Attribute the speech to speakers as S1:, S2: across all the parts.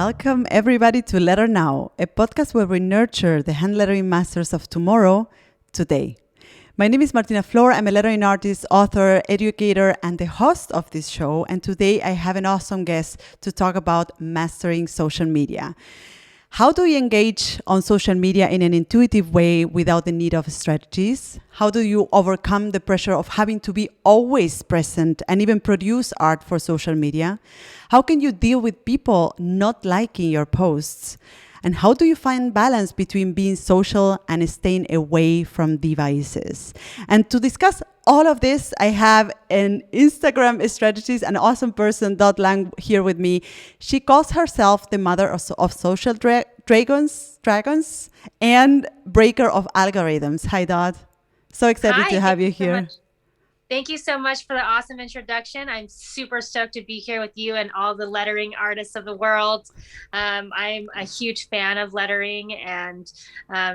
S1: Welcome everybody to Letter Now, a podcast where we nurture the hand lettering masters of tomorrow, today. My name is Martina Flor. I'm a lettering artist, author, educator, and the host of this show. And today I have an awesome guest to talk about mastering social media. How do you engage on social media in an intuitive way without the need of strategies? How do you overcome the pressure of having to be always present and even produce art for social media? How can you deal with people not liking your posts? And how do you find balance between being social and staying away from devices? And to discuss all of this, I have an Instagram strategist, an awesome person, Dot Lang, here with me. She calls herself the mother of social dragons, and breaker of algorithms. Hi, Dot. So excited to have you here.
S2: Thank you so much for the awesome introduction. I'm super stoked to be here with you and all the lettering artists of the world. I'm a huge fan of lettering and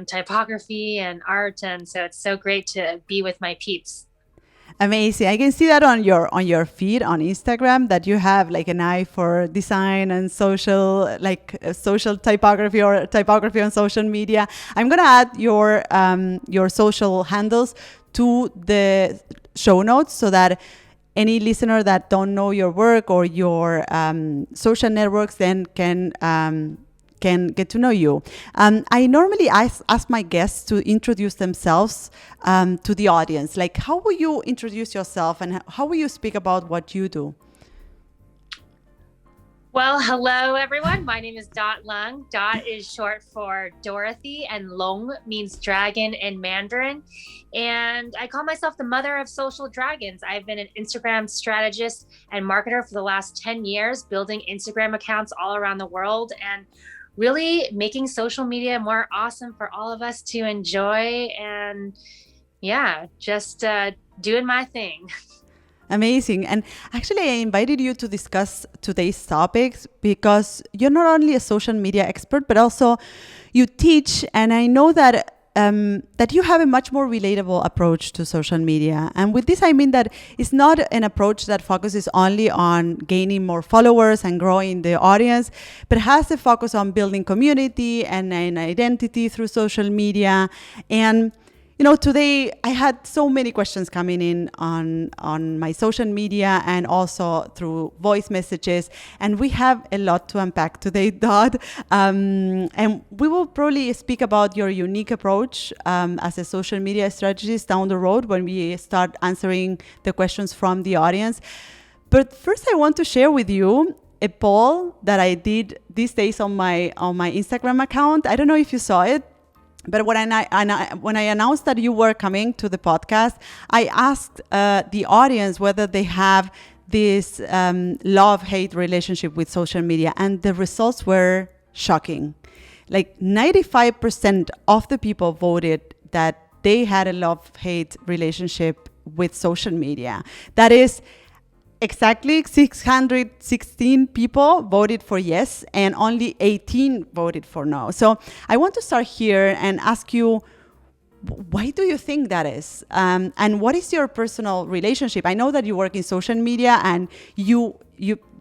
S2: typography and art, and so it's so great to be with my peeps.
S1: Amazing. I can see that on your feed on Instagram that you have like an eye for design and social, like social typography or typography on social media. I'm gonna add your social handles to the show notes so that any listener that don't know your work or your social networks then can get to know you. I normally ask my guests to introduce themselves to the audience. Like, how will you introduce yourself and how will you speak about what you do?
S2: Well, hello, everyone. My name is Dot Lung. Dot is short for Dorothy, and Long means dragon in Mandarin. And I call myself the mother of social dragons. I've been an Instagram strategist and marketer for the last 10 years, building Instagram accounts all around the world and really making social media more awesome for all of us to enjoy. And yeah, just doing my thing.
S1: Amazing. And actually, I invited you to discuss today's topics because you're not only a social media expert, but also you teach. And I know that that you have a much more relatable approach to social media. And with this, I mean that it's not an approach that focuses only on gaining more followers and growing the audience, but has a focus on building community and an identity through social media. And today I had so many questions coming in on my social media and also through voice messages. And we have a lot to unpack today, Dot. And we will probably speak about your unique approach as a social media strategist down the road when we start answering the questions from the audience. But first, I want to share with you a poll that I did these days on my Instagram account. I don't know if you saw it. But when I announced that you were coming to the podcast, I asked the audience whether they have this love-hate relationship with social media, and the results were shocking. Like 95% of the people voted that they had a love-hate relationship with social media. That is exactly 616 people voted for yes, and only 18 voted for no. So I want to start here and ask you, why do you think that is? And what is your personal relationship? I know that you work in social media and you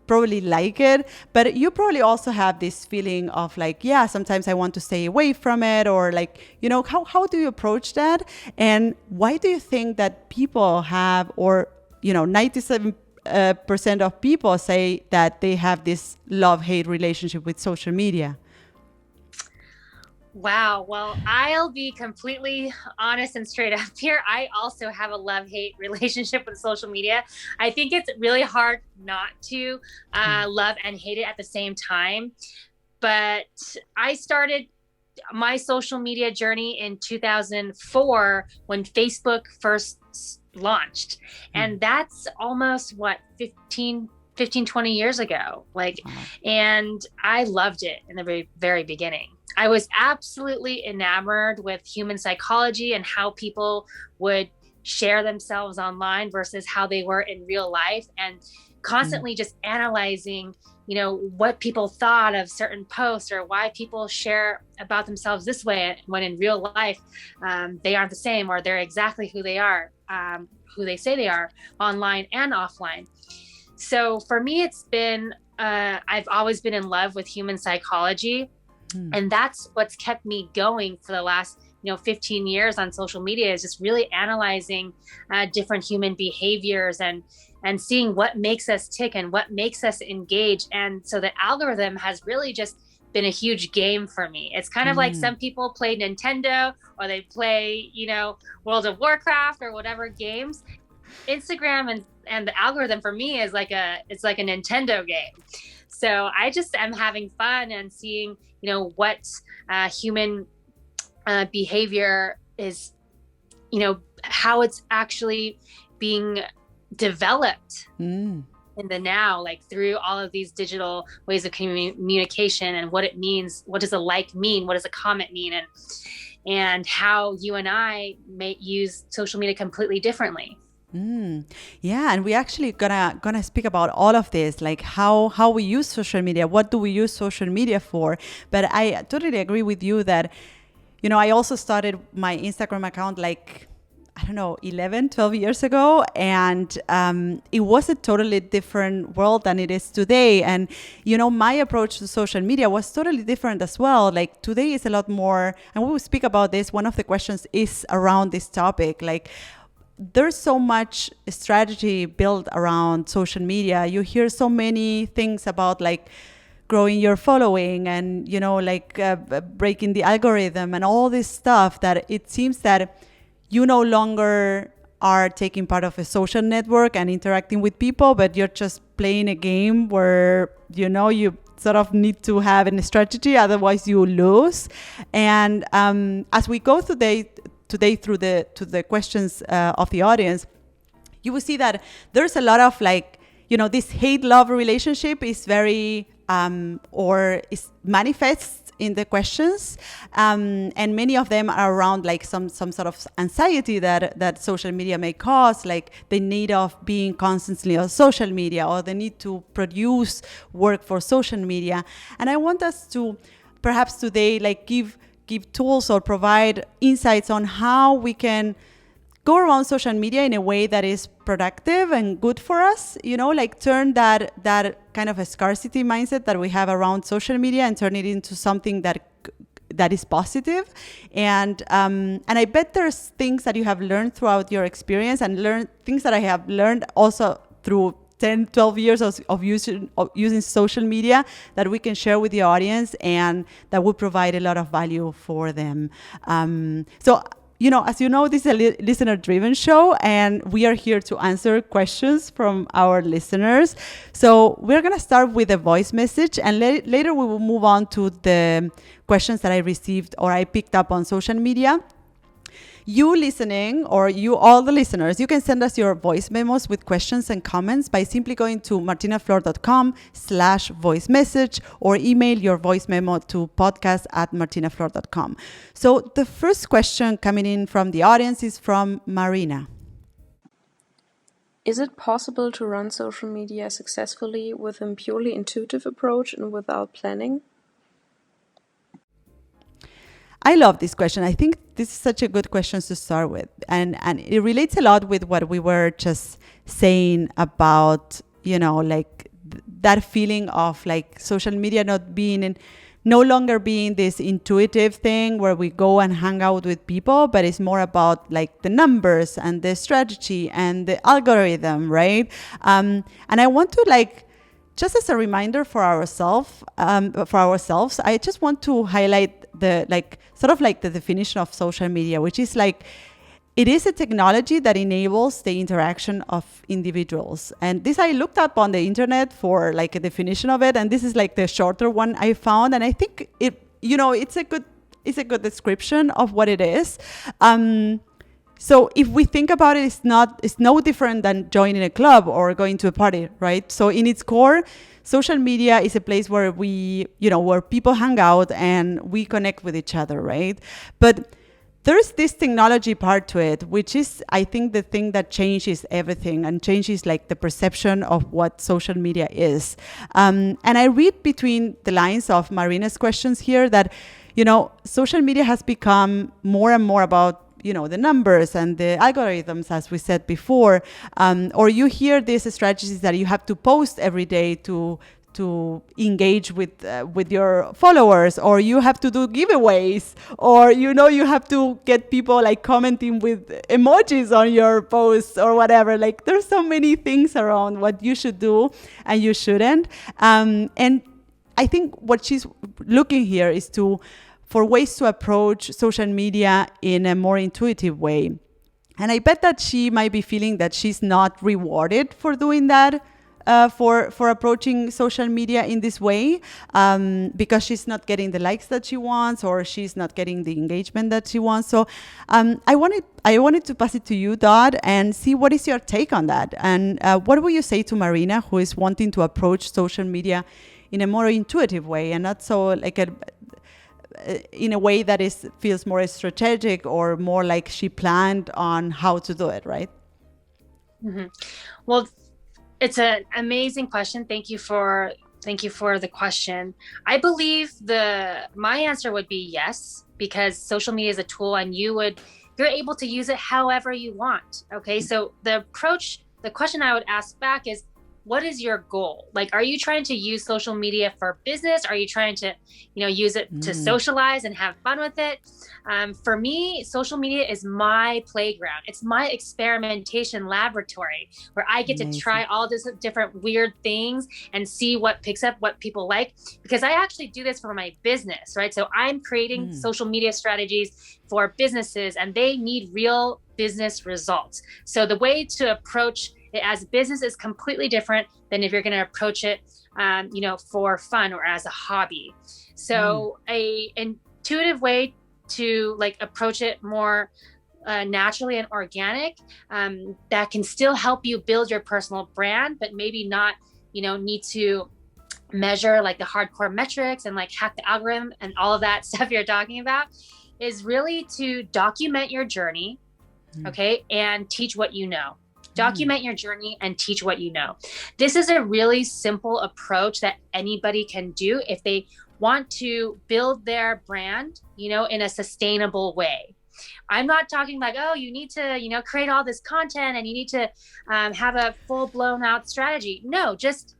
S1: probably like it, but you probably also have this feeling of like, yeah, sometimes I want to stay away from it, or like, how do you approach that? And why do you think that people have, or 97% of people say that they have this love-hate relationship with social media?
S2: Wow. Well, I'll be completely honest and straight up here. I also have a love-hate relationship with social media. I think it's really hard not to love and hate it at the same time. But I started my social media journey in 2004 when Facebook first launched. And that's almost 20 years ago. And I loved it in the very, very beginning. I was absolutely enamored with human psychology and how people would share themselves online versus how they were in real life, and constantly just analyzing, what people thought of certain posts or why people share about themselves this way when in real life they aren't the same, or they're exactly who they are, who they say they are online and offline. So for me, it's been I've always been in love with human psychology. And that's what's kept me going for the last 15 years on social media, is just really analyzing different human behaviors and seeing what makes us tick and what makes us engage. And so the algorithm has really just been a huge game for me. It's kind of like some people play Nintendo, or they play, World of Warcraft or whatever games. Instagram and the algorithm for me is it's like a Nintendo game. So I just am having fun and seeing, what human behavior is, how it's actually being developed in the now, like through all of these digital ways of communication, and what it means. What does a like mean? What does a comment mean? And how you and I may use social media completely differently.
S1: Yeah, and we actually gonna speak about all of this, like how we use social media, what do we use social media for. But I totally agree with you that, I also started my Instagram account like, I don't know, 11, 12 years ago. And it was a totally different world than it is today. And, my approach to social media was totally different as well. Like today is a lot more, and we will speak about this. One of the questions is around this topic, like, there's so much strategy built around social media. You hear so many things about like growing your following and, breaking the algorithm and all this stuff, that it seems that you no longer are taking part of a social network and interacting with people, but you're just playing a game where, you sort of need to have a strategy, otherwise you lose. And as we go today through the questions of the audience, you will see that there's a lot of like, this hate-love relationship is very or is manifests in the questions, and many of them are around like some sort of anxiety that social media may cause, like the need of being constantly on social media, or the need to produce work for social media. And I want us to perhaps today like give tools or provide insights on how we can go around social media in a way that is productive and good for us, like turn that kind of a scarcity mindset that we have around social media and turn it into something that is positive. And I bet there's things that you have learned throughout your experience, and things that I have learned also through 10, 12 years of using social media, that we can share with the audience and that will provide a lot of value for them. So, as you know, this is a listener-driven show, and we are here to answer questions from our listeners. So we're going to start with a voice message, and later we will move on to the questions that I received or I picked up on social media. You listening, or you, all the listeners, you can send us your voice memos with questions and comments by simply going to martinaflor.com/voice message, or email your voice memo to podcast@martinaflor.com. So the first question coming in from the audience is from Martina.
S3: Is it possible to run social media successfully with a purely intuitive approach and without planning?
S1: I love this question. I think this is such a good question to start with. And it relates a lot with what we were just saying about, like that feeling of like social media no longer being this intuitive thing where we go and hang out with people, but it's more about like the numbers and the strategy and the algorithm, right? And I want to like, just as a reminder for ourselves, I just want to highlight the definition of social media, which is like, it is a technology that enables the interaction of individuals. And this I looked up on the internet for like a definition of it, and this is like the shorter one I found, and I think it's a good description of what it is. So if we think about it, it's no different than joining a club or going to a party, right? So in its core, social media is a place where where people hang out and we connect with each other, right? But there's this technology part to it, which is, I think, the thing that changes everything and changes like the perception of what social media is. And I read between the lines of Marina's questions here that, social media has become more and more about the numbers and the algorithms, as we said before, or you hear these strategies that you have to post every day to to engage with your followers, or you have to do giveaways, or you have to get people like commenting with emojis on your posts or whatever. Like there's so many things around what you should do and you shouldn't. And I think what she's looking here is for ways to approach social media in a more intuitive way. And I bet that she might be feeling that she's not rewarded for doing that, for approaching social media in this way, because she's not getting the likes that she wants, or she's not getting the engagement that she wants. So I wanted to pass it to you, Dodd, and see what is your take on that. And what would you say to Marina, who is wanting to approach social media in a more intuitive way and not so like in a way that feels more strategic or more like she planned on how to do it, right?
S2: Mm-hmm. Well, it's an amazing question. Thank you for the question. I believe my answer would be yes, because social media is a tool and you're able to use it however you want. Okay. So the question I would ask back is, what is your goal? Like, are you trying to use social media for business? Are you trying to, use it to socialize and have fun with it? For me, social media is my playground. It's my experimentation laboratory where I get to try all these different weird things and see what picks up, what people like, because I actually do this for my business, right? So I'm creating social media strategies for businesses and they need real business results. So the way to approach it as a business is completely different than if you're going to approach it, for fun or as a hobby. So a intuitive way to like approach it more naturally and organic, that can still help you build your personal brand, but maybe not, need to measure like the hardcore metrics and like hack the algorithm and all of that stuff you're talking about, is really to document your journey, okay, and teach what you know. Document your journey and teach what you know. This is a really simple approach that anybody can do if they want to build their brand, in a sustainable way. I'm not talking like, oh, you need to, create all this content and you need to have a full blown out strategy. No, just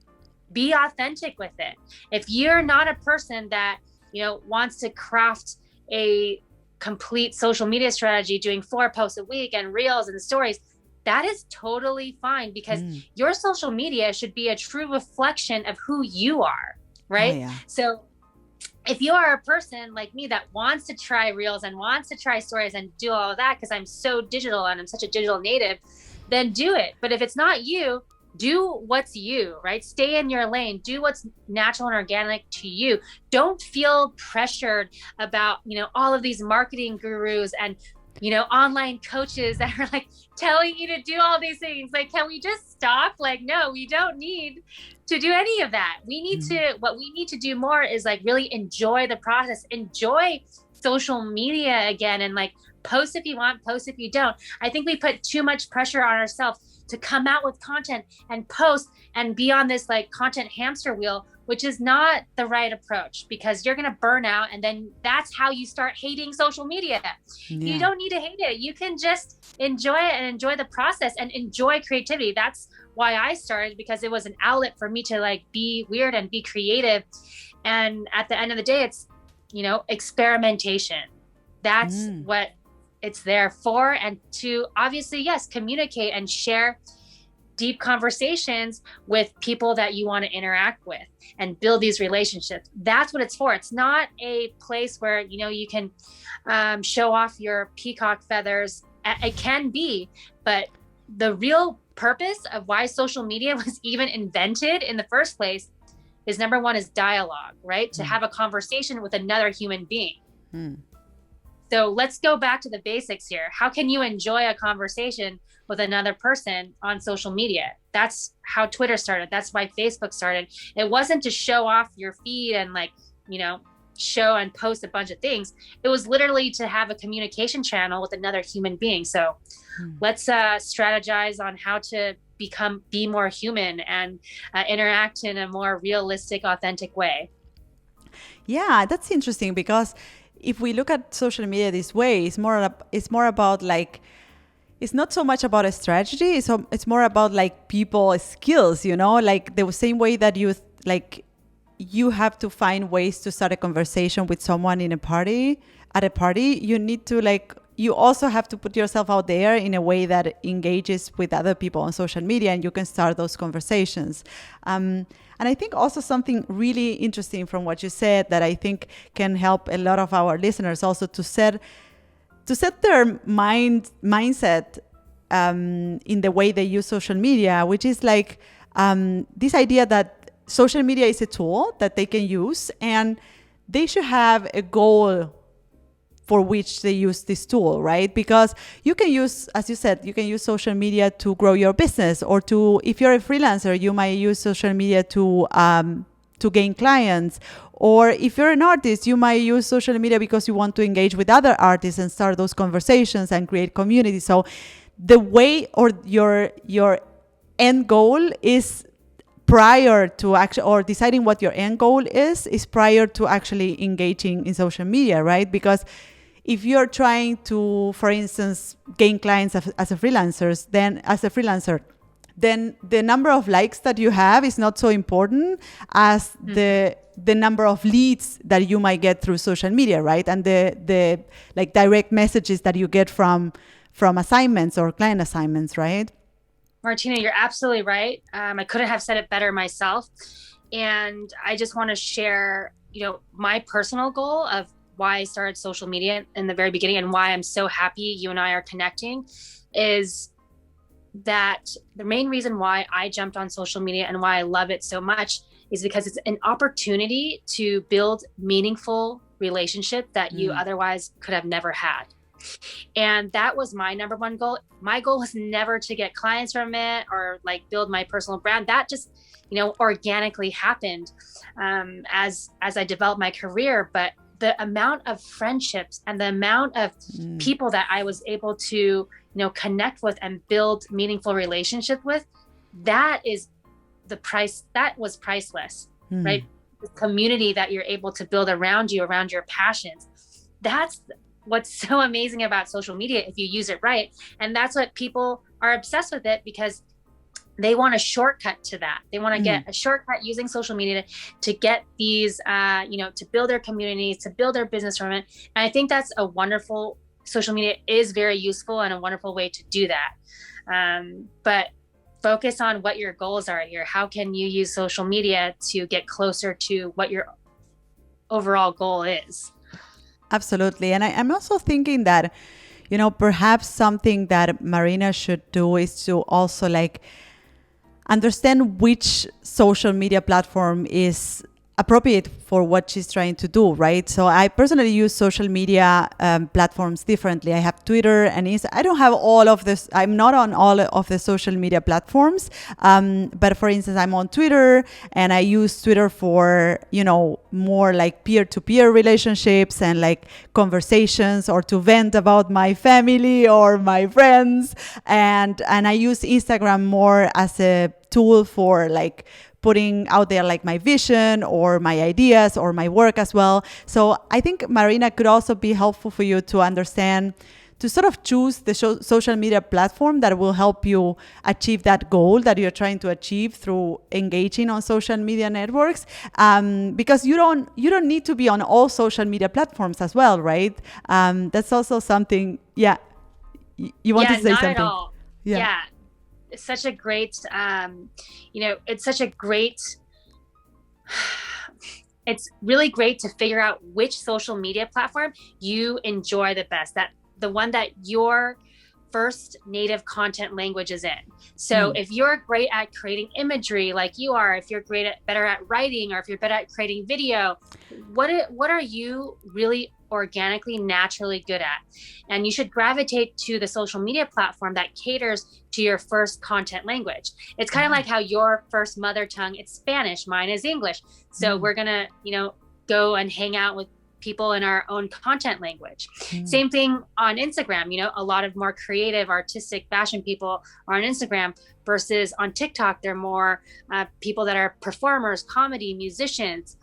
S2: be authentic with it. If you're not a person that, wants to craft a complete social media strategy, doing 4 posts a week and reels and stories, that is totally fine, because your social media should be a true reflection of who you are, right? Oh, yeah. So if you are a person like me that wants to try reels and wants to try stories and do all of that because I'm so digital and I'm such a digital native, then do it. But if it's not you, do what's you, right? Stay in your lane, do what's natural and organic to you. Don't feel pressured about, all of these marketing gurus and online coaches that are like telling you to do all these things. Like, can we just stop? Like, no, we don't need to do any of that. What we need to do more is like really enjoy the process, enjoy social media again, and like post if you want, post if you don't. I think we put too much pressure on ourselves to come out with content and post and be on this like content hamster wheel, which is not the right approach, because you're going to burn out. And then that's how you start hating social media. Yeah. You don't need to hate it. You can just enjoy it and enjoy the process and enjoy creativity. That's why I started, because it was an outlet for me to like be weird and be creative. And at the end of the day, it's, experimentation. That's what it's there for. And to obviously, yes, communicate and share deep conversations with people that you want to interact with and build these relationships. That's what it's for. It's not a place where, you can show off your peacock feathers. It can be, but the real purpose of why social media was even invented in the first place is, number one, is dialogue, right? To have a conversation with another human being. So let's go back to the basics here. How can you enjoy a conversation with another person on social media? That's how Twitter started. That's why Facebook started. It wasn't to show off your feed and like, show and post a bunch of things. It was literally to have a communication channel with another human being. So let's strategize on how to be more human and interact in a more realistic, authentic way.
S1: Yeah, that's interesting, because if we look at social media this way, it's more about like, it's not so much about a strategy. It's more about like people skills, like the same way that you like you have to find ways to start a conversation with someone in a party, at a party. You need to like, you also have to put yourself out there in a way that engages with other people on social media, and you can start those conversations. And I think also something really interesting from what you said that I think can help a lot of our listeners also to set their mindset in the way they use social media, which is like this idea that social media is a tool that they can use, and they should have a goal for which they use this tool, right? Because you can use, as you said, you can use social media to grow your business, or to, if you're a freelancer, you might use social media to gain clients. Or if you're an artist, you might use social media because you want to engage with other artists and start those conversations and create community. So the way, or your end goal is prior to actually, or deciding what your end goal is prior to actually engaging in social media, right? Because if you're trying to, for instance, gain clients as a freelancer, then the number of likes that you have is not so important as the number of leads that you might get through social media, right? And the like direct messages that you get from assignments or client assignments, right?
S2: Martina, you're absolutely right. I couldn't have said it better myself. And I just want to share, my personal goal of why I started social media in the very beginning, and why I'm so happy you and I are connecting, is that the main reason why I jumped on social media and why I love it so much is because it's an opportunity to build meaningful relationships that you otherwise could have never had. And that was my number one goal. My goal was never to get clients from it or like build my personal brand. That just, organically happened as I developed my career. But the amount of friendships and the amount of people that I was able to, connect with and build meaningful relationships with, that is the price. That was priceless, right? The community that you're able to build around you, around your passions. That's what's so amazing about social media if you use it right. And that's what people are obsessed with it, because they want a shortcut to that. They want to get a shortcut using social media to get these, to build their communities, to build their business from it. And I think that's a wonderful, social media is very useful and a wonderful way to do that. But focus on what your goals are here. How can you use social media to get closer to what your overall goal is?
S1: Absolutely. And I'm also thinking that, perhaps something that Marina should do is to also like understand which social media platform is appropriate for what she's trying to do, right? So I personally use social media platforms differently. I have Twitter and Insta. I don't have all of this. I'm not on all of the social media platforms. But for instance, I'm on Twitter, and I use Twitter for, more like peer-to-peer relationships and like conversations, or to vent about my family or my friends. And I use Instagram more as a tool for like putting out there like my vision or my ideas or my work as well. So I think Marina could also be helpful for you to understand, to sort of choose the social media platform that will help you achieve that goal that you're trying to achieve through engaging on social media networks. Because you don't need to be on all social media platforms as well, right? That's also something. Yeah, you want to say
S2: not
S1: something?
S2: At all. Yeah. It's such a great, it's really great to figure out which social media platform you enjoy the best, that the one that your first native content language is in. So if you're great at creating imagery like you are, if you're better at writing, or if you're better at creating video, what are you really organically, naturally good at? And you should gravitate to the social media platform that caters to your first content language. It's kind of like how your first mother tongue, it's Spanish, mine is English. So we're gonna, go and hang out with people in our own content language. Same thing on Instagram. A lot of more creative, artistic fashion people are on Instagram, versus on TikTok, they're more people that are performers, comedy, musicians,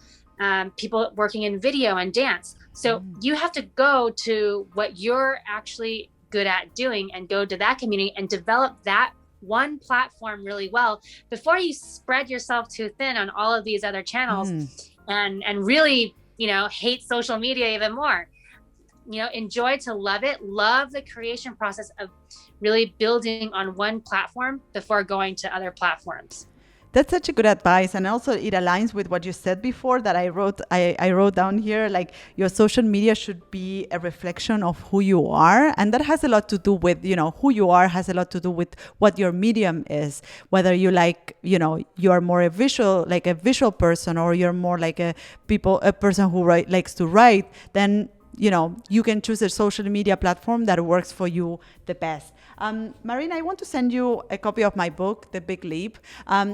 S2: people working in video and dance. So you have to go to what you're actually good at doing and go to that community and develop that one platform really well before you spread yourself too thin on all of these other channels and really, hate social media even more. Enjoy to love it. Love the creation process of really building on one platform before going to other platforms.
S1: That's such a good advice, and also it aligns with what you said before that I wrote down here. Like, your social media should be a reflection of who you are, and that has a lot to do with, who you are has a lot to do with what your medium is. Whether you like, you are more a visual person, or you're more like a person who likes to write, then you can choose a social media platform that works for you the best. Marina, I want to send you a copy of my book, The Big Leap.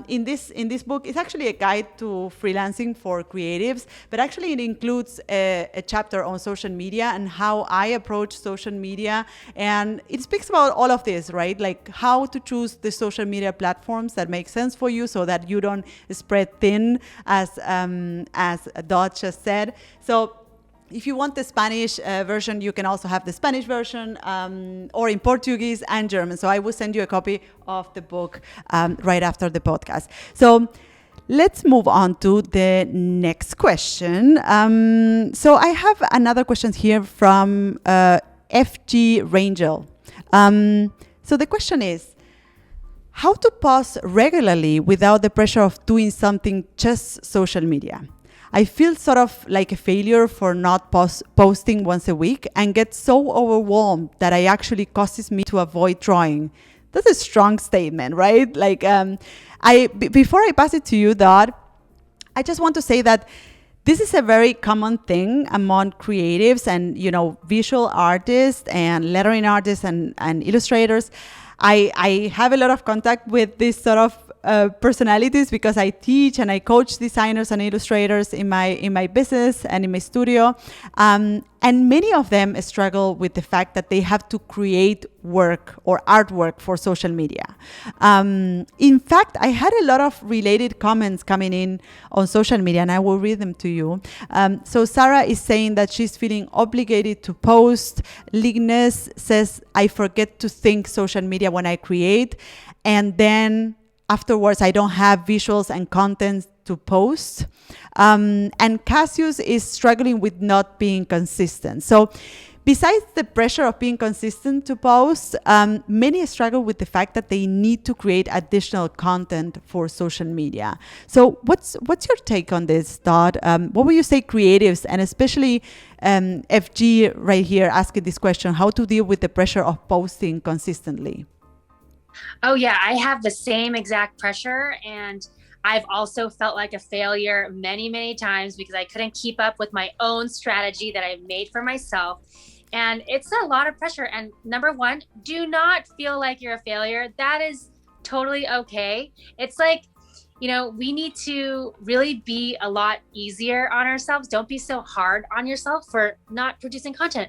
S1: In this book, it's actually a guide to freelancing for creatives, but actually it includes a chapter on social media and how I approach social media. And it speaks about all of this, right? Like how to choose the social media platforms that make sense for you so that you don't spread thin, as Dot just said. So if you want the Spanish version, you can also have the Spanish version, or in Portuguese and German. So I will send you a copy of the book right after the podcast. So let's move on to the next question. So I have another question here from FG Rangel. So the question is, how to pause regularly without the pressure of doing something just social media? I feel sort of like a failure for not posting once a week and get so overwhelmed that it actually causes me to avoid drawing. That's a strong statement, right? Like, before I pass it to you, Dot, I just want to say that this is a very common thing among creatives and, visual artists and lettering artists and illustrators. I have a lot of contact with this sort of personalities because I teach and I coach designers and illustrators in my business and in my studio. And many of them struggle with the fact that they have to create work or artwork for social media. In fact, I had a lot of related comments coming in on social media, and I will read them to you. So Sarah is saying that she's feeling obligated to post. Lignes says, I forget to think social media when I create, and then afterwards, I don't have visuals and content to post. And Cassius is struggling with not being consistent. So besides the pressure of being consistent to post, many struggle with the fact that they need to create additional content for social media. So what's your take on this, Todd? What would you say creatives, and especially FG right here asking this question, how to deal with the pressure of posting consistently?
S2: Oh yeah, I have the same exact pressure, and I've also felt like a failure many, many times because I couldn't keep up with my own strategy that I made for myself. And it's a lot of pressure. And number one, do not feel like you're a failure. That is totally okay. It's like, we need to really be a lot easier on ourselves. Don't be so hard on yourself for not producing content.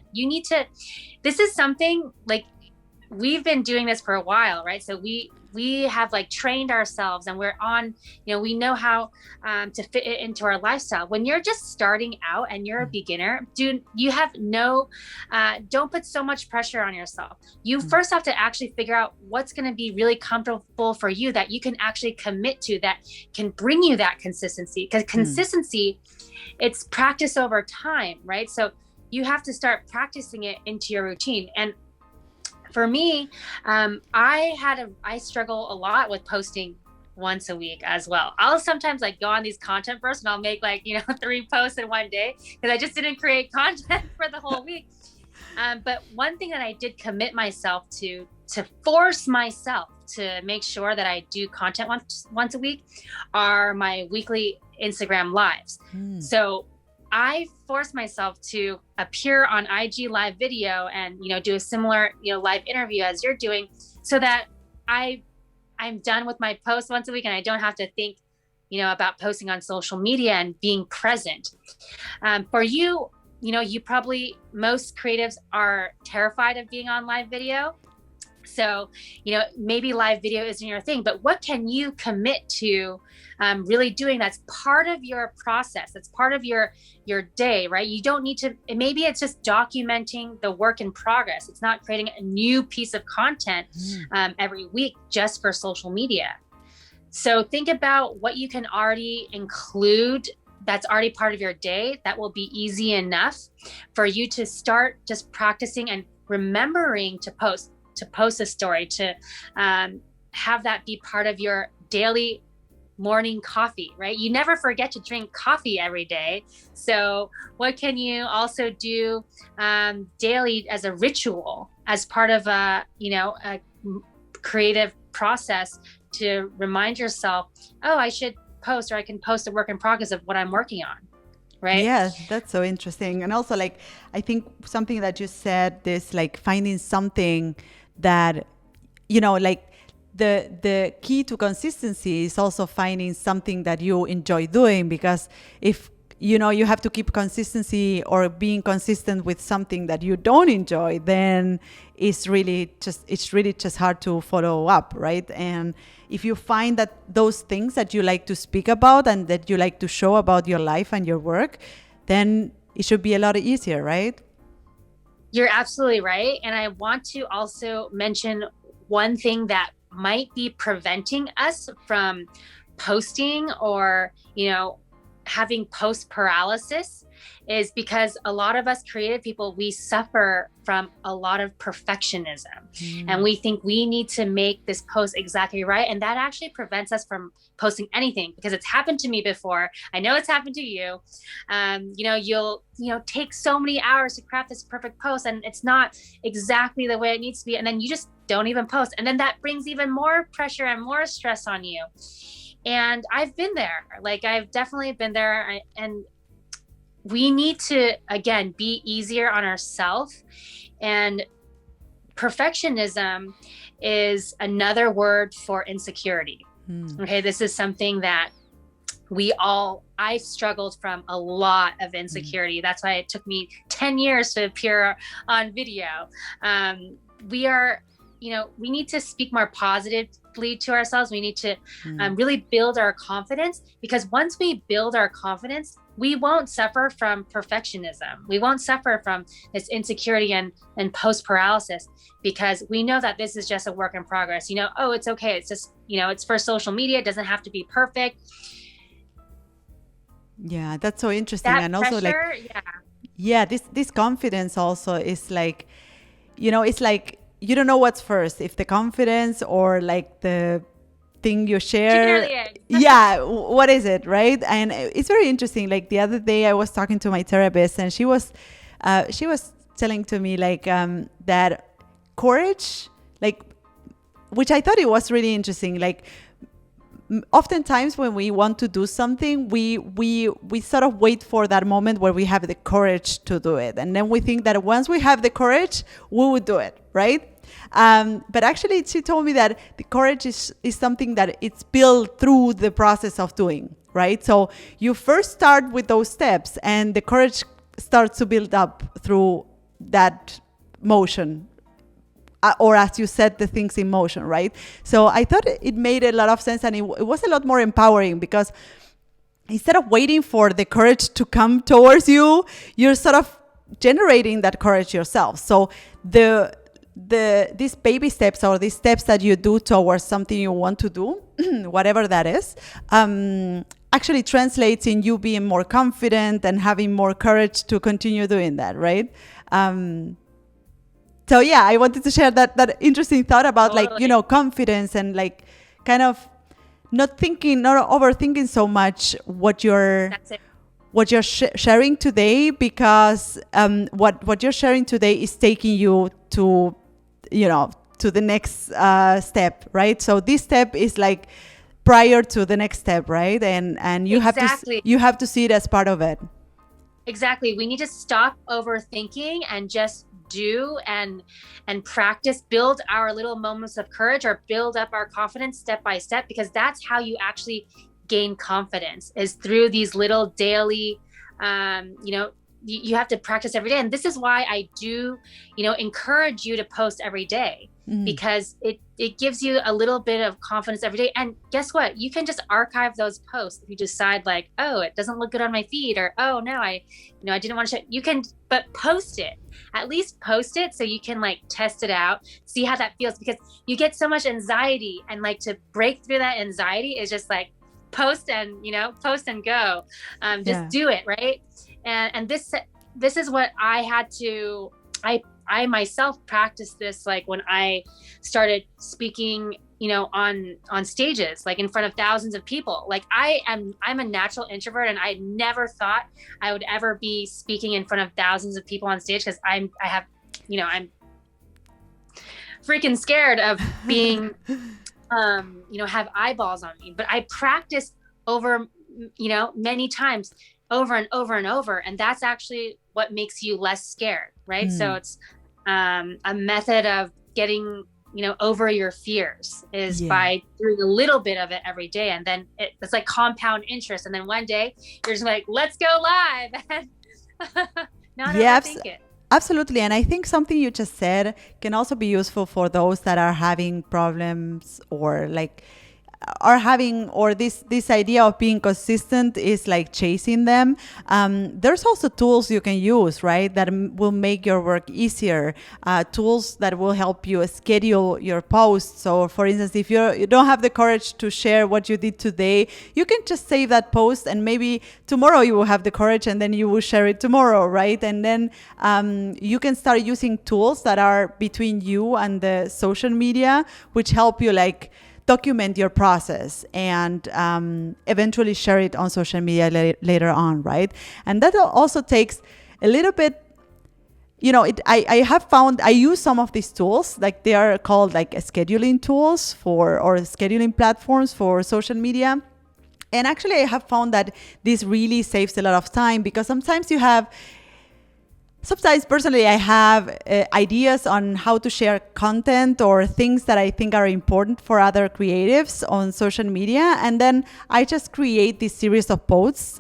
S2: This is something like, we've been doing this for a while, right? So we have like trained ourselves, and we're on, we know how to fit it into our lifestyle. When you're just starting out and you're a beginner, don't put so much pressure on yourself. You first have to actually figure out what's going to be really comfortable for you, that you can actually commit to, that can bring you that consistency. Because consistency, it's practice over time, right? So you have to start practicing it into your routine. And for me, I struggle a lot with posting once a week as well. I'll sometimes like go on these content bursts and I'll make like, 3 posts in one day because I just didn't create content for the whole week. But one thing that I did commit myself to force myself to make sure that I do content once a week are my weekly Instagram lives. So I forced myself to appear on IG live video and, do a similar, live interview as you're doing, so that I'm done with my post once a week and I don't have to think, about posting on social media and being present. For you, most creatives are terrified of being on live video. So, maybe live video isn't your thing, but what can you commit to really doing that's part of your process, that's part of your day, right? You don't need to, maybe it's just documenting the work in progress. It's not creating a new piece of content every week just for social media. So think about what you can already include that's already part of your day that will be easy enough for you to start just practicing and remembering to post a story, to have that be part of your daily morning coffee, right? You never forget to drink coffee every day. So what can you also do daily as a ritual, as part of a creative process to remind yourself, oh, I should post, or I can post a work in progress of what I'm working on. Right?
S1: Yeah, that's so interesting. And also, like, I think something that you said, this like finding something that, like the key to consistency is also finding something that you enjoy doing, because if you have to keep consistency or being consistent with something that you don't enjoy, then it's really just hard to follow up, right? And if you find that those things that you like to speak about and that you like to show about your life and your work, then it should be a lot easier, right?
S2: You're absolutely right. And I want to also mention one thing that might be preventing us from posting or, having post paralysis, is because a lot of us creative people, we suffer from a lot of perfectionism. And we think we need to make this post exactly right. And that actually prevents us from posting anything, because it's happened to me before. I know it's happened to you. You'll, take so many hours to craft this perfect post, and it's not exactly the way it needs to be. And then you just don't even post. And then that brings even more pressure and more stress on you. And I've been there. Like, I've definitely been there. And we need to, again, be easier on ourselves. And perfectionism is another word for insecurity. Okay, this is something that I struggled from a lot of insecurity. That's why it took me 10 years to appear on video. We need to speak more positively to ourselves. We need to really build our confidence, because once we build our confidence, we won't suffer from perfectionism. We won't suffer from this insecurity and post paralysis, because we know that this is just a work in progress. Oh, it's okay. It's just, it's for social media. It doesn't have to be perfect.
S1: Yeah, that's so interesting.
S2: That
S1: and also
S2: pressure,
S1: this confidence also is like, it's like, you don't know what's first, if the confidence or like the thing you share. Yeah, what is it, right? And it's very interesting. Like the other day I was talking to my therapist, and she was telling to me like that courage, like, which I thought it was really interesting. Like, oftentimes when we want to do something, we sort of wait for that moment where we have the courage to do it, and then we think that once we have the courage, we would do it, right? But actually, she told me that the courage is something that it's built through the process of doing, right? So you first start with those steps, and the courage starts to build up through that motion. Or as you set the things in motion, right? So I thought it made a lot of sense, and it was a lot more empowering, because instead of waiting for the courage to come towards you, you're sort of generating that courage yourself. So these baby steps, or these steps that you do towards something you want to do, whatever that is, actually translates in you being more confident and having more courage to continue doing that, right? So yeah, I wanted to share that interesting thought about like, confidence, and like kind of not overthinking so much what you're sharing today, because what you're sharing today is taking you to the next step, right? So this step is like prior to the next step, right? And you have to see it as part of it.
S2: Exactly. We need to stop overthinking and just do and practice, build our little moments of courage, or build up our confidence step by step, because that's how you actually gain confidence, is through these little daily you have to practice every day. And this is why I do, encourage you to post every day, because it gives you a little bit of confidence every day. And guess what? You can just archive those posts if you decide like, oh, it doesn't look good on my feed, or, oh no, I didn't want to show. You can, but post it. At least post it so you can like test it out, see how that feels, because you get so much anxiety, and like to break through that anxiety is just like post and go. Just do it, right? And this is what I had to, I myself practiced this, like when I started speaking, on stages, like in front of thousands of people. Like I'm a natural introvert, and I never thought I would ever be speaking in front of thousands of people on stage, because I'm freaking scared of being, have eyeballs on me. But I practiced over, many times, over and over and over. And that's actually what makes you less scared, right? So it's a method of getting, over your fears is by doing a little bit of it every day. And then it's like compound interest. And then one day you're just like, let's go live. And not overthink it.
S1: Absolutely. And I think something you just said can also be useful for those that are having problems, or like or this idea of being consistent is like chasing them. There's also tools you can use, right, that will make your work easier. Tools that will help you schedule your posts. So for instance, if you don't have the courage to share what you did today, you can just save that post, and maybe tomorrow you will have the courage, and then you will share it tomorrow, right? And then you can start using tools that are between you and the social media, which help you like document your process and eventually share it on social media later on, right? And that also takes a little bit, I have found I use some of these tools, like they are called like scheduling tools or scheduling platforms for social media. And actually I have found that this really saves a lot of time, because sometimes personally, I have ideas on how to share content or things that I think are important for other creatives on social media. And then I just create this series of posts,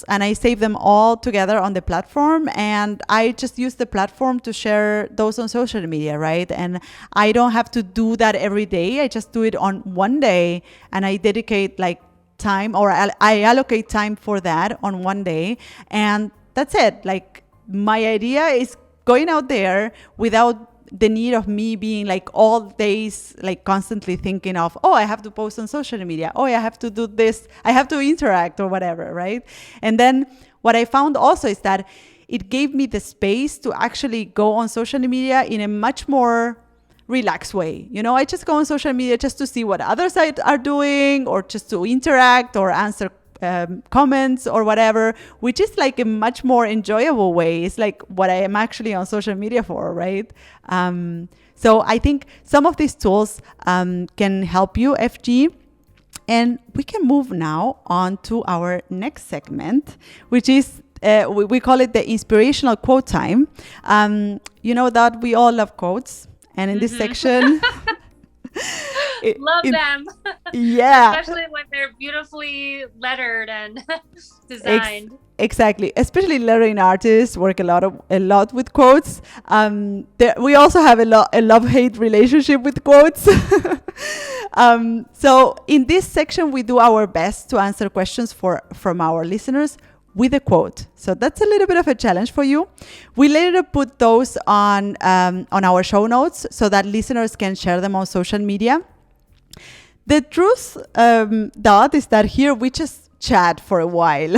S1: and I save them all together on the platform. And I just use the platform to share those on social media, right? And I don't have to do that every day. I just do it on one day, and I dedicate like time, or I allocate time for that on one day. And that's it. Like, my idea is going out there without the need of me being like all days, like constantly thinking of, oh, I have to post on social media. Oh, I have to do this. I have to interact or whatever, right? And then what I found also is that it gave me the space to actually go on social media in a much more relaxed way. I just go on social media just to see what others are doing, or just to interact or answer comments or whatever, which is like a much more enjoyable way. It's like what I am actually on social media for, right? So I think some of these tools can help you, FG. And we can move now on to our next segment, which is we call it the inspirational quote time. You know that we all love quotes, and in this section
S2: love them.
S1: Yeah.
S2: Especially when they're beautifully lettered and designed.
S1: Exactly. Especially lettering artists work a lot with quotes. We also have a love-hate relationship with quotes. So in this section, we do our best to answer questions from our listeners with a quote. So that's a little bit of a challenge for you. We later put those on our show notes so that listeners can share them on social media. The truth, Dot, is that here we just chat for a while.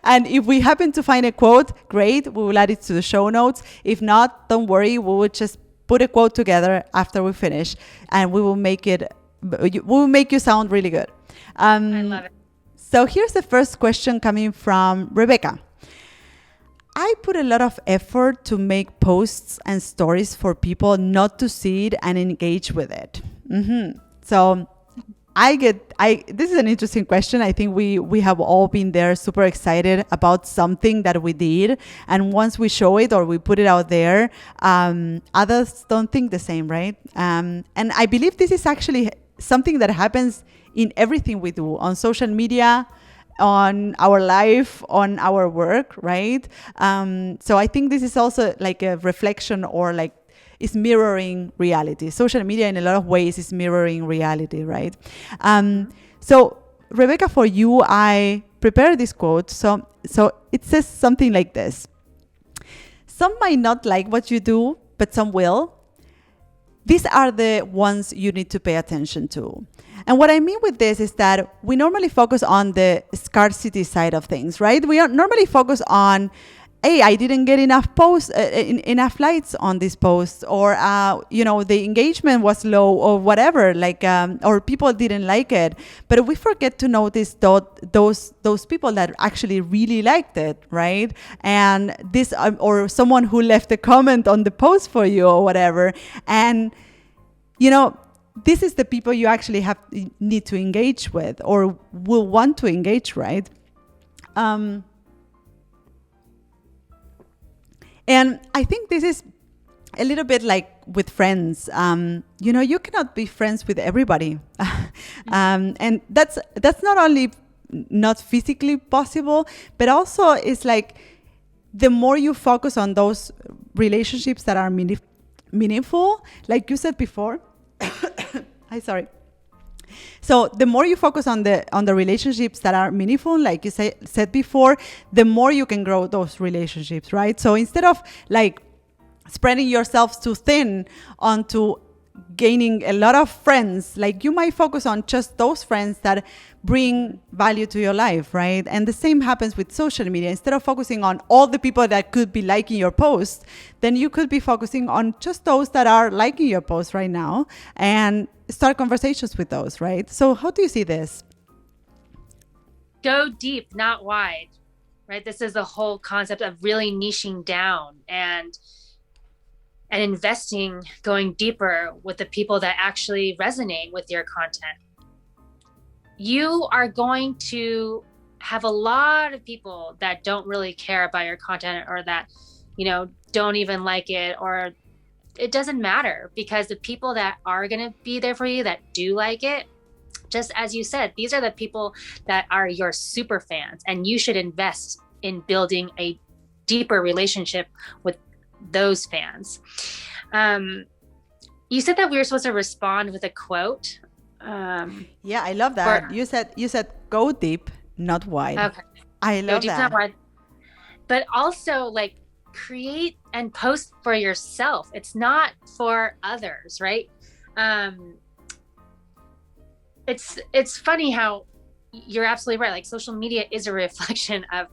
S1: And if we happen to find a quote, great, we will add it to the show notes. If not, don't worry, we will just put a quote together after we finish, and we will make you sound really good.
S2: I love it.
S1: So here's the first question coming from Rebecca. I put a lot of effort to make posts and stories for people not to see it and engage with it. So this is an interesting question. I think we have all been there, super excited about something that we did. And once we show it or we put it out there, others don't think the same, right? And I believe this is actually something that happens in everything we do on social media, on our life, on our work, right? So I think this is also like a reflection, or like is mirroring reality. Social media in a lot of ways is mirroring reality, right? So Rebecca, for you, I prepared this quote. So it says something like this: some might not like what you do, but some will. These are the ones you need to pay attention to. And what I mean with this is that we normally focus on the scarcity side of things, right? We normally focus on, hey, I didn't get enough posts, enough likes on this post, or the engagement was low, or whatever, like, or people didn't like it. But we forget to notice those people that actually really liked it, right? And this, or someone who left a comment on the post for you, or whatever, and this is the people you actually need to engage with, or will want to engage, right? And I think this is a little bit like with friends. You cannot be friends with everybody. And that's not only not physically possible, but also it's like the more you focus on those relationships that are meaningful, like you said before. Sorry. So the more you focus on the relationships that are meaningful, like you said before, the more you can grow those relationships, right? So instead of like spreading yourself too thin onto gaining a lot of friends, like you might focus on just those friends that bring value to your life, right? And the same happens with social media. Instead of focusing on all the people that could be liking your post, then you could be focusing on just those that are liking your post right now, and start conversations with those, right? So how do you see this?
S2: Go deep, not wide, right? This is the whole concept of really niching down and investing, going deeper with the people that actually resonate with your content. You are going to have a lot of people that don't really care about your content, or that, don't even like it, or it doesn't matter, because the people that are going to be there for you, that do like it, just as you said, these are the people that are your super fans, and you should invest in building a deeper relationship with those fans. You said that we were supposed to respond with a quote.
S1: Yeah, I love that. You said go deep, not wide.
S2: Okay.
S1: I love
S2: go deep,
S1: that.
S2: Not wide. But also, like, create and post for yourself. It's not for others, right? It's funny how you're absolutely right. Like, social media is a reflection of,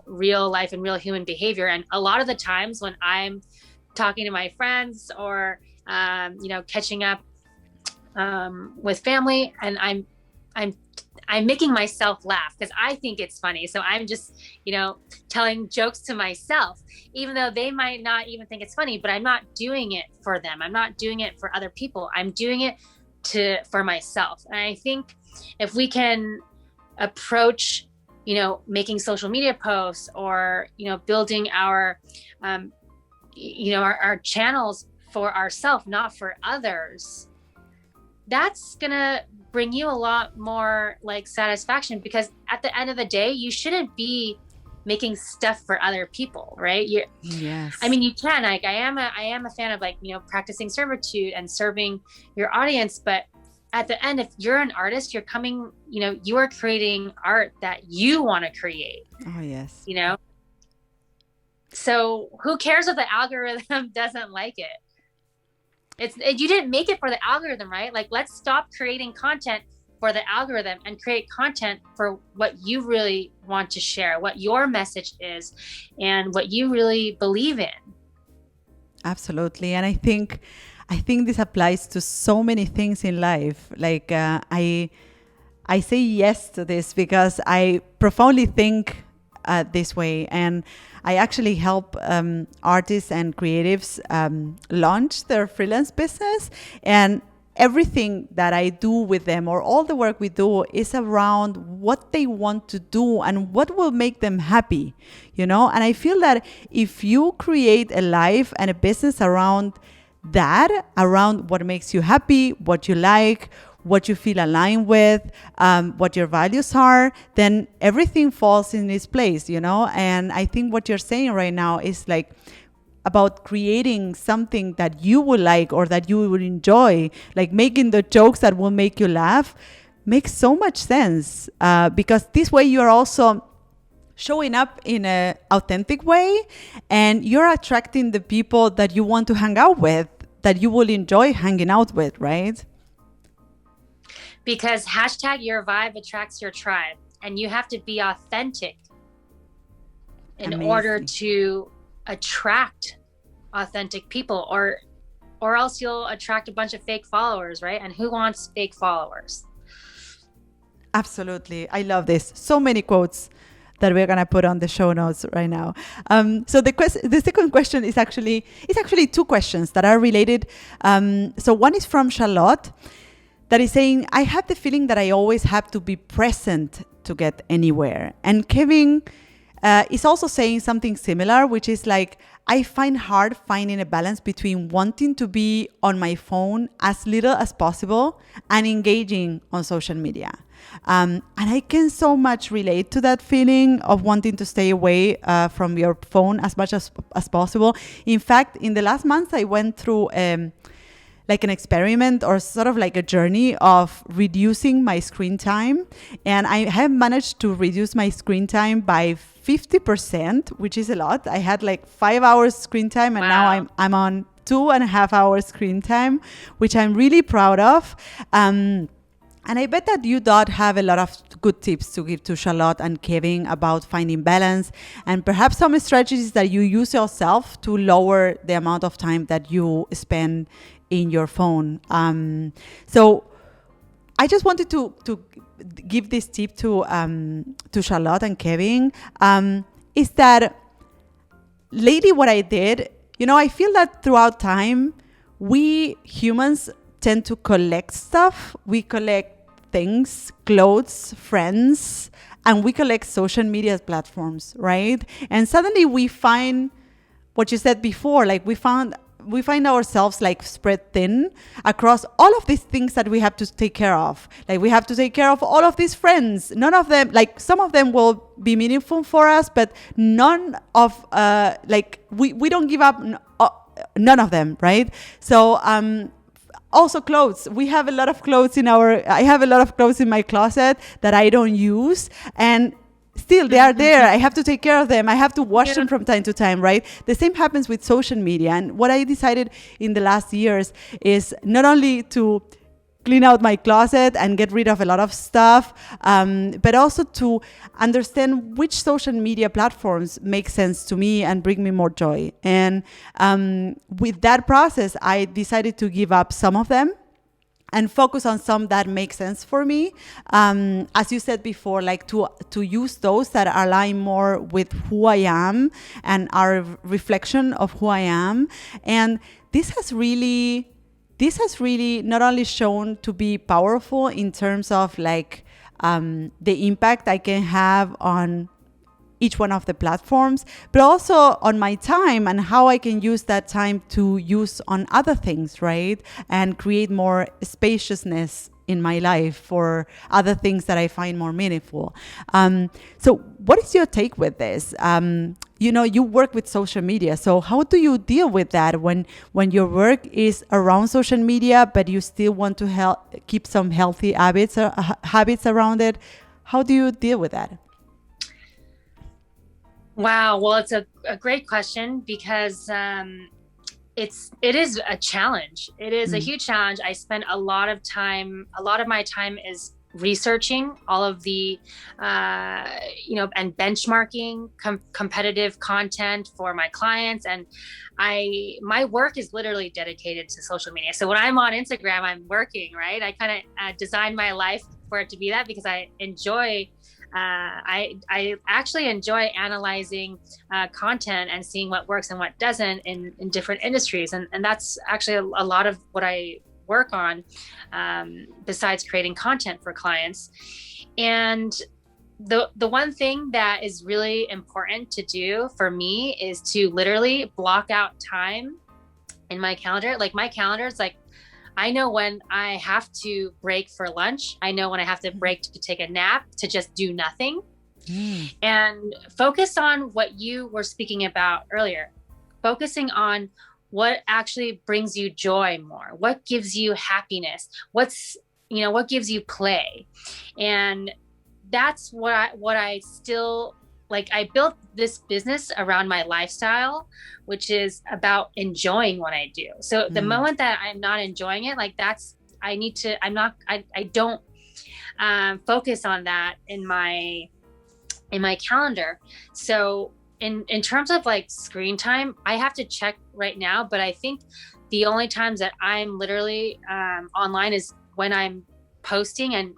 S2: real life and real human behavior. And a lot of the times when I'm talking to my friends, or, catching up with family, and I'm making myself laugh because I think it's funny. So I'm just, telling jokes to myself, even though they might not even think it's funny, but I'm not doing it for them. I'm not doing it for other people. I'm doing it for myself. And I think if we can approach, making social media posts, or, building our, our channels for ourselves, not for others, that's gonna bring you a lot more like satisfaction, because at the end of the day, you shouldn't be making stuff for other people, right?
S1: Yes.
S2: I mean, you can, like, I am a fan of, like, practicing servitude and serving your audience, but at the end, if you're an artist, you're coming, you are creating art that you want to create.
S1: Oh, yes.
S2: So who cares if the algorithm doesn't like it? You didn't make it for the algorithm, right? Like, let's stop creating content for the algorithm and create content for what you really want to share, what your message is, and what you really believe in.
S1: Absolutely. And I think this applies to so many things in life. Like, I say yes to this because I profoundly think this way, and I actually help artists and creatives launch their freelance business, and everything that I do with them, or all the work we do, is around what they want to do and what will make them happy, and I feel that if you create a life and a business around that, around what makes you happy, what you like, what you feel aligned with, what your values are, then everything falls in its place, you know? And I think what you're saying right now is like about creating something that you would like or that you would enjoy, like making the jokes that will make you laugh, makes so much sense, because this way you're also showing up in an authentic way, and you're attracting the people that you want to hang out with, that you will enjoy hanging out with, right?
S2: Because hashtag your vibe attracts your tribe, and you have to be authentic in order to attract authentic people, or else you'll attract a bunch of fake followers, right? And who wants fake followers?
S1: Absolutely. I love this. So many quotes that we're gonna put on the show notes right now. So the second question is actually two questions that are related. So one is from Charlotte, that is saying, I have the feeling that I always have to be present to get anywhere. And Kevin is also saying something similar, which is like, I find hard finding a balance between wanting to be on my phone as little as possible and engaging on social media. And I can so much relate to that feeling of wanting to stay away from your phone as much as possible. In fact, in the last month, I went through like an experiment, or sort of like a journey of reducing my screen time. And I have managed to reduce my screen time by 50%, which is a lot. I had like 5 hours screen time, and now I'm on 2.5 hours screen time, which I'm really proud of. And I bet that you, Dot, have a lot of good tips to give to Charlotte and Kevin about finding balance, and perhaps some strategies that you use yourself to lower the amount of time that you spend in your phone. So I just wanted to give this tip to Charlotte and Kevin, is that lately what I did, you know, I feel that throughout time, we humans tend to collect stuff. We collect things, clothes, friends, and we collect social media platforms, right? And suddenly we find what you said before, like we find ourselves like spread thin across all of these things that we have to take care of. Like we have to take care of all of these friends. None of them, like some of them will be meaningful for us, but none of, like we don't give up none of them, right? So, also clothes. We have a lot of clothes I have a lot of clothes in my closet that I don't use, and still they are there. I have to take care of them. I have to wash them from time to time, right? The same happens with social media. And what I decided in the last years is not only to clean out my closet and get rid of a lot of stuff, but also to understand which social media platforms make sense to me and bring me more joy. And with that process, I decided to give up some of them and focus on some that make sense for me. As you said before, like to use those that align more with who I am and are a reflection of who I am. And this has really not only shown to be powerful in terms of like the impact I can have on each one of the platforms, but also on my time and how I can use that time to use on other things, right? And create more spaciousness in my life for other things that I find more meaningful. So what is your take with this? You know, you work with social media. So how do you deal with that when your work is around social media, but you still want to keep some healthy habits around it? How do you deal with that?
S2: Wow. Well, it's a great question, because it is a challenge. It is a huge challenge. I spend a lot of my time is researching all of the, and benchmarking competitive content for my clients. And my work is literally dedicated to social media. So when I'm on Instagram, I'm working, right? I kind of designed my life for it to be that, because I enjoy I actually enjoy analyzing content and seeing what works and what doesn't in different industries. And that's actually a lot of what I work on, besides creating content for clients. And the one thing that is really important to do for me is to literally block out time in my calendar. Like my calendar is like, I know when I have to break for lunch. I know when I have to break to take a nap, to just do nothing. And focus on what you were speaking about earlier, focusing on what actually brings you joy more, what gives you happiness, what gives you play. And that's what I still like. I built this business around my lifestyle, which is about enjoying what I do. So the moment that I'm not enjoying it, like I don't focus on that in my calendar. So in terms of like screen time, I have to check right now, but I think the only times that I'm literally online is when I'm posting and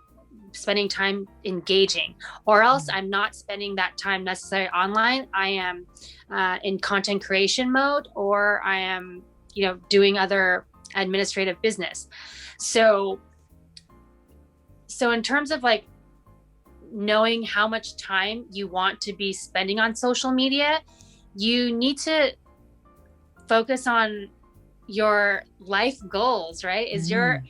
S2: spending time engaging, or else I'm not spending that time necessarily online. I am in content creation mode, or I am, doing other administrative business. So in terms of like knowing how much time you want to be spending on social media, you need to focus on your life goals, right? Is your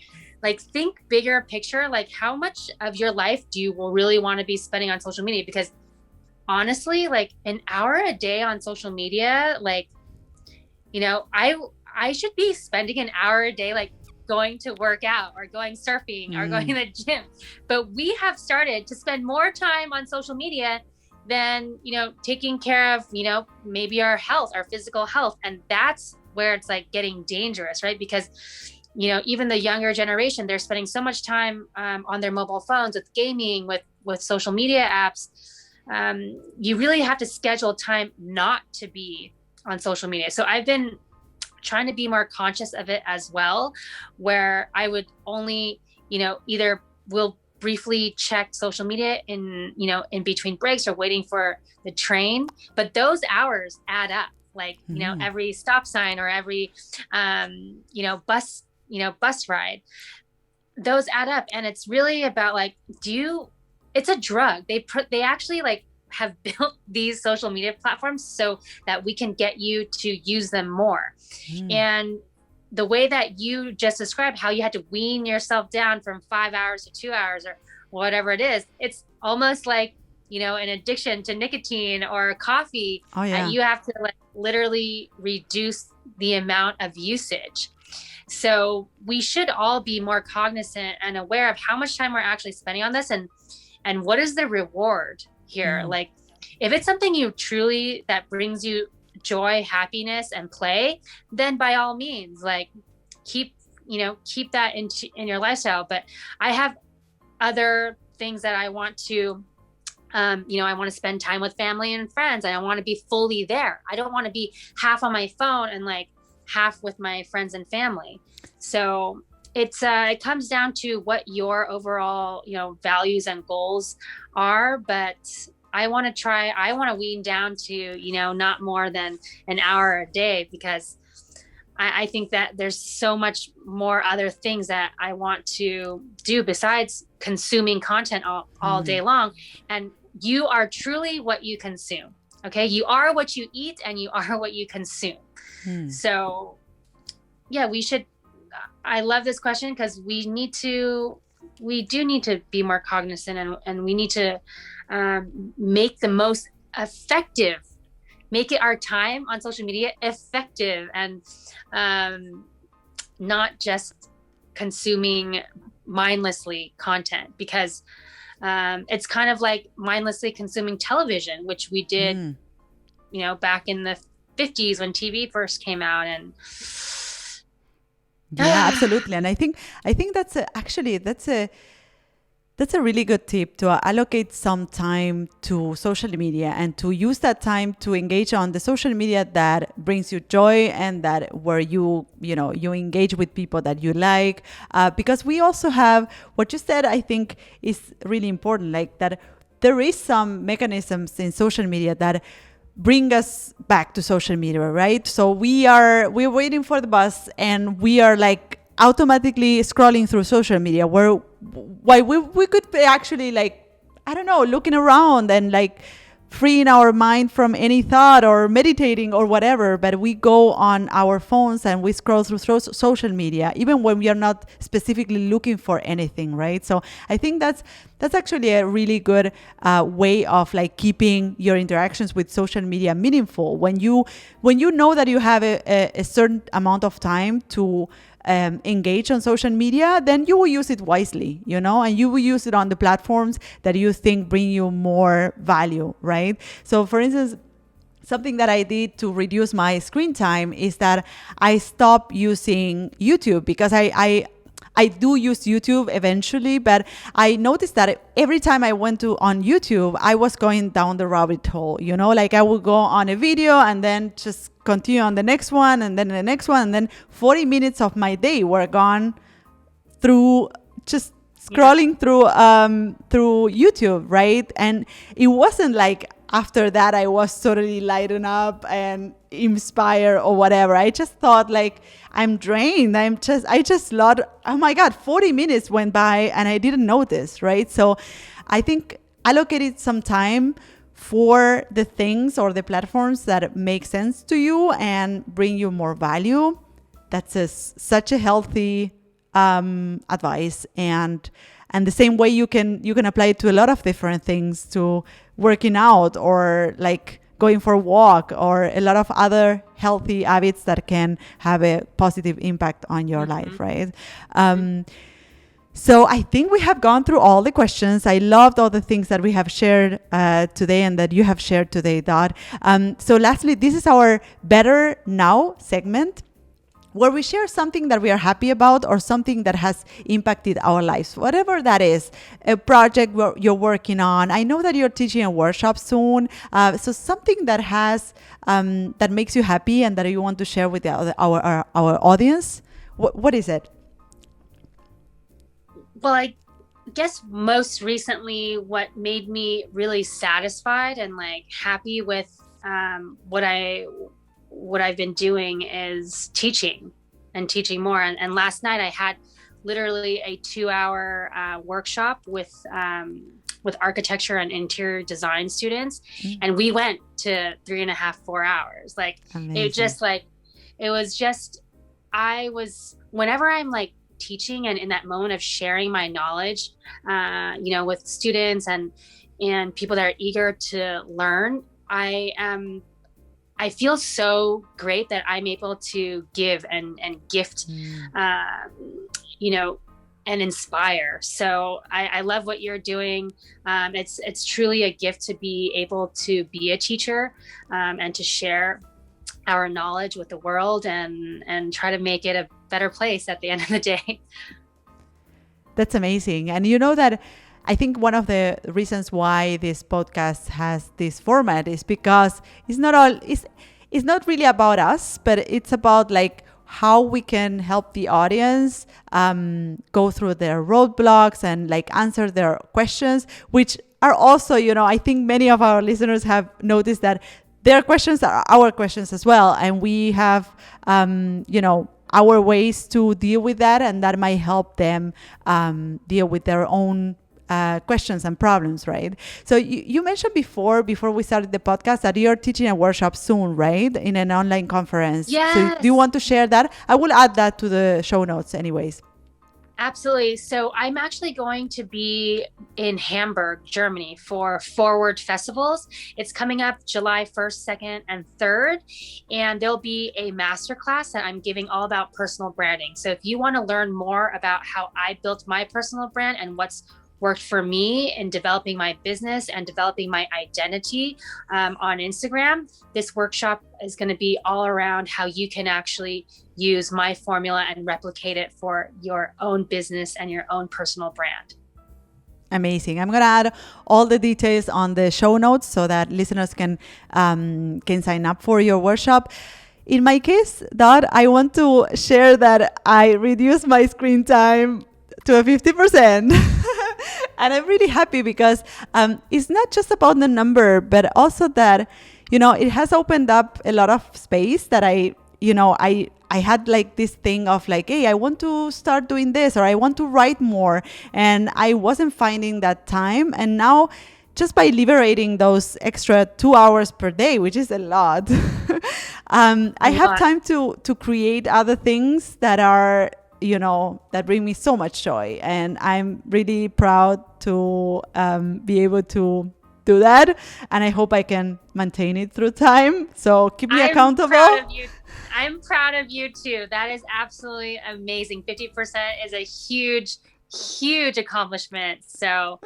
S2: like, think bigger picture, like how much of your life do you really want to be spending on social media? Because honestly, like an hour a day on social media, like, I should be spending an hour a day, like going to work out or going surfing or going to the gym. But we have started to spend more time on social media than, taking care of, maybe our health, our physical health. And that's where it's like getting dangerous, right? Because, even the younger generation, they're spending so much time on their mobile phones with gaming, with social media apps. You really have to schedule time not to be on social media. So I've been trying to be more conscious of it as well, where I would only, either will briefly check social media in between breaks or waiting for the train. But those hours add up, like, every stop sign or every, bus ride, those add up. And it's really about like, it's a drug. They actually like have built these social media platforms so that we can get you to use them more. And the way that you just described, how you had to wean yourself down from 5 hours to 2 hours or whatever it is, it's almost like, an addiction to nicotine or coffee.
S1: Oh, yeah.
S2: You have to like literally reduce the amount of usage. So we should all be more cognizant and aware of how much time we're actually spending on this, and what is the reward here. Like, if it's something that brings you joy, happiness, and play, then by all means, like, keep that in your lifestyle. But I have other things that I want to, I want to spend time with family and friends, and I want to be fully there. I don't want to be half on my phone and like half with my friends and family. So it comes down to what your overall, values and goals are. But I want to wean down to, not more than an hour a day, because I think that there's so much more other things that I want to do besides consuming content all day long. And you are truly what you consume. Okay. You are what you eat, and you are what you consume. So yeah, I love this question, because we do need to be more cognizant, and we need to make the most effective, make it our time on social media effective, and not just consuming mindlessly content, because it's kind of like mindlessly consuming television, which we did, back in the 50s when TV first came out. And
S1: yeah, absolutely. And I think that's a really good tip, to allocate some time to social media, and to use that time to engage on the social media that brings you joy, and that where you engage with people that you like. Because we also have what you said, I think is really important, like that there is some mechanisms in social media that bring us back to social media, right? So we're waiting for the bus, and we are like automatically scrolling through social media, why we could be actually, like, I don't know, looking around and like freeing our mind from any thought or meditating or whatever, but we go on our phones and we scroll through social media, even when we are not specifically looking for anything, right? So I think that's actually a really good way of like keeping your interactions with social media meaningful. When you know that you have a certain amount of time to engage on social media, then you will use it wisely, and you will use it on the platforms that you think bring you more value, right? So for instance, something that I did to reduce my screen time is that I stopped using YouTube, because I do use YouTube eventually, but I noticed that every time I went on YouTube, I was going down the rabbit hole, like I would go on a video and then just continue on the next one and then the next one. And then 40 minutes of my day were gone through just scrolling through YouTube, right? And it wasn't like after that I was totally lightened up and inspired or whatever. I just thought like, I'm drained. I just thought, oh my God, 40 minutes went by and I didn't notice, right? So I think allocating some time for the things or the platforms that make sense to you and bring you more value, that's such a healthy advice. And the same way you can apply it to a lot of different things, to working out or like going for a walk or a lot of other healthy habits that can have a positive impact on your life, right? So I think we have gone through all the questions. I loved all the things that we have shared today and that you have shared today, Dot. So lastly, this is our Better Now segment, where we share something that we are happy about or something that has impacted our lives, whatever that is, a project you're working on. I know that you're teaching a workshop soon, so something that has that makes you happy and that you want to share with our audience. What is it?
S2: Well, I guess most recently, what made me really satisfied and like happy with what I've been doing is teaching more. And last night I had literally a 2-hour workshop with architecture and interior design students. And we went to 3.5, 4 hours. Like, amazing. Whenever I'm like teaching and in that moment of sharing my knowledge, with students and people that are eager to learn, I feel so great that I'm able to give and gift, and inspire. So I love what you're doing. It's truly a gift to be able to be a teacher and to share our knowledge with the world and try to make it a better place at the end of the day.
S1: That's amazing. And you know that I think one of the reasons why this podcast has this format is because it's not really about us, but it's about like how we can help the audience go through their roadblocks and like answer their questions, which are also, I think many of our listeners have noticed that their questions are our questions as well. And we have, our ways to deal with that, and that might help them deal with their own questions and problems, right? So you mentioned before we started the podcast that you're teaching a workshop soon, right? In an online conference.
S2: Yes.
S1: So do you want to share that? I will add that to the show notes anyways.
S2: Absolutely. So I'm actually going to be in Hamburg, Germany for Forward Festivals. It's coming up July 1st, 2nd, and 3rd. And there'll be a masterclass that I'm giving all about personal branding. So if you want to learn more about how I built my personal brand and what's worked for me in developing my business and developing my identity on Instagram, this workshop is going to be all around how you can actually use my formula and replicate it for your own business and your own personal brand.
S1: Amazing. I'm going to add all the details on the show notes so that listeners can sign up for your workshop. In my case, Dot, I want to share that I reduced my screen time to a 50%. And I'm really happy because it's not just about the number, but also that, it has opened up a lot of space that I had like this thing of like, hey, I want to start doing this, or I want to write more. And I wasn't finding that time. And now just by liberating those extra 2 hours per day, which is a lot, I have time to create other things that are, that bring me so much joy. And I'm really proud to be able to do that. And I hope I can maintain it through time. So keep me accountable.
S2: I'm proud of you too. That is absolutely amazing. 50% is a huge accomplishment. So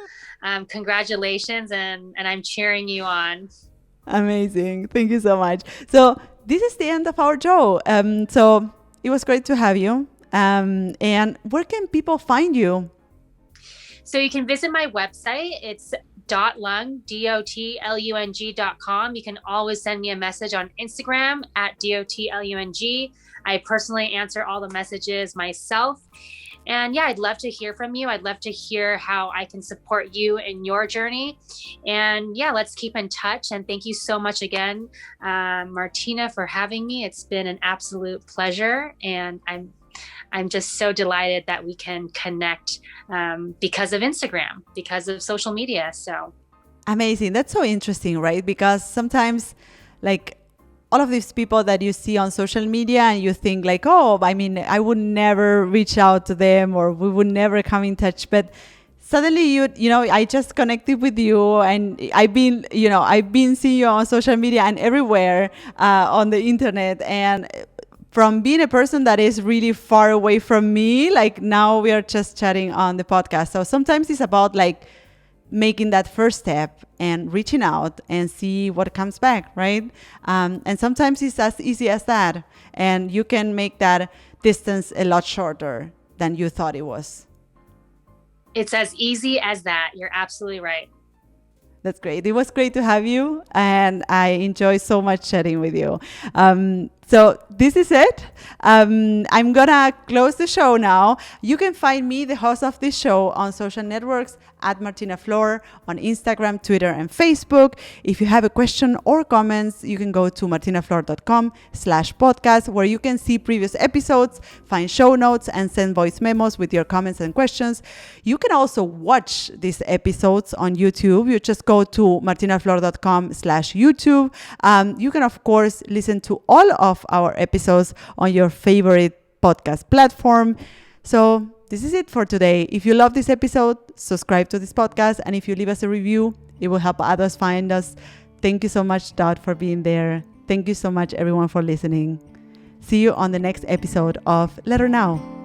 S2: congratulations, and I'm cheering you on.
S1: Amazing. Thank you so much. So this is the end of our show. So it was great to have you. And where can people find you?
S2: So you can visit my website. It's .lung, DOTLUNG.com. You can always send me a message on Instagram at DOTLUNG. I personally answer all the messages myself. And yeah, I'd love to hear from you. I'd love to hear how I can support you in your journey. And yeah, let's keep in touch. And thank you so much again, Martina, for having me. It's been an absolute pleasure. And I'm just so delighted that we can connect because of Instagram, because of social media. So
S1: amazing. That's so interesting, right? Because sometimes, like, all of these people that you see on social media and you think like, oh, I mean, I would never reach out to them or we would never come in touch. But suddenly I just connected with you and I've been seeing you on social media and everywhere on the internet. And from being a person that is really far away from me, like now we are just chatting on the podcast. So sometimes it's about like making that first step and reaching out and see what comes back, right? And sometimes it's as easy as that. And you can make that distance a lot shorter than you thought it was.
S2: It's as easy as that. You're absolutely right.
S1: That's great. It was great to have you. And I enjoy so much chatting with you. So this is it. I'm going to close the show now. You can find me, the host of this show, on social networks at Martina Flor, on Instagram, Twitter, and Facebook. If you have a question or comments, you can go to martinaflor.com/podcast, where you can see previous episodes, find show notes, and send voice memos with your comments and questions. You can also watch these episodes on YouTube. You just go to martinaflor.com/YouTube. You can, of course, listen to all of our episodes on your favorite podcast platform. So this is it for today. If you love this episode, subscribe to this podcast. And if you leave us a review, it will help others find us. Thank you so much, Dot, for being there. Thank you so much, everyone, for listening. See you on the next episode of Let Her Now.